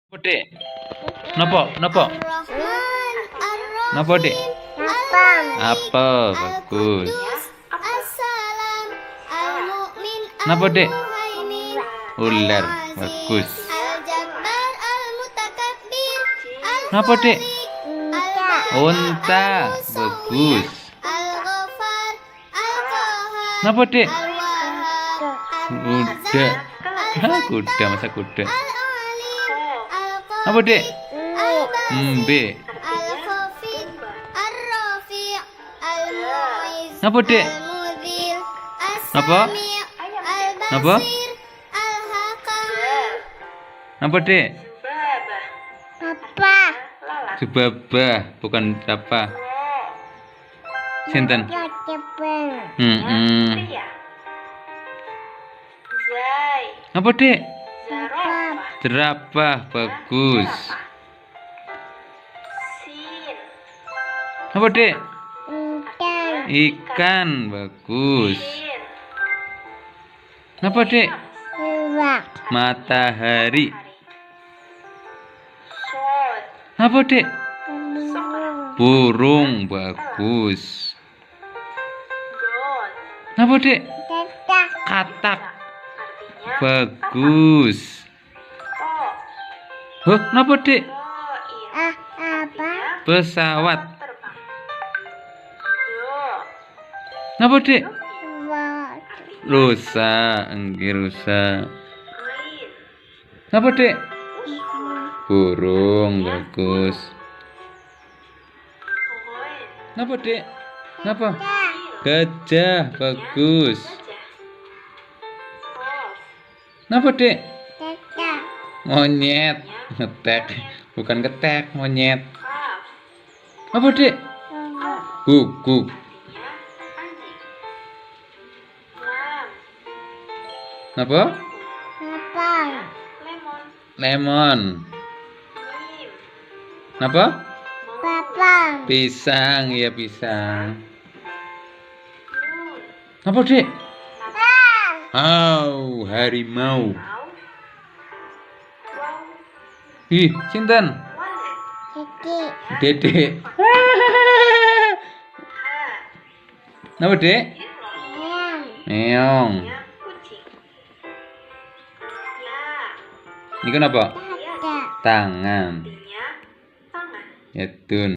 Dek. Napa? Napa? Ar-Rahman, Napa, Dek? Ar-Rahim, Apel, bagus. Al-Qudus, As-Salam, Al-Mu'min, Napa, Dek? Al-Muhaimin, Ular, Al-Aziz, bagus. Al-Jabbar, Al-Mutakabbir, Napa, Dek? Al-Khaliq, Unta, bagus. Al-Ghaffar, Al-Qahhar, Napa, Dek? Al-Wahhab, Kuda. Hah, kuda, masa kuda? Al-Alim, Napa, Dek? Al-Basir, Embe. Al-Khafid, Ar-Rafi', Al-Mu'izz, Napa, Dek? Al-Mudhil, Napa? As-Sami', Napa? Al-Basir, Al-Hakam. Napa, Dek? Papa. Subabah, bukan apa. Sinten? Napa, Dek? Jerapah, bagus. Napa, Dek? Ikan, bagus. Napa, Dek? Matahari. Napa, Dek? Burung, bagus. Napa, Dek? Katak, bagus. Huh, napa, Dek? Pesawat. Napa, Dek? Rusa, enggih rusa. Napa, Dek? Burung, bagus. Napa, Dek? Napa? Gajah, bagus. Napa, Dek? Monyet, ngetek, bukan ketek, monyet. Apa, Dek? Guguk. Napa? Lemon. Napa? Pisang, ya pisang. Napa, Dek? Harimau. Ih, sinten? Dedek. Napa, Dek? Meong. Ini kenapa? Tangan. Ya, tun.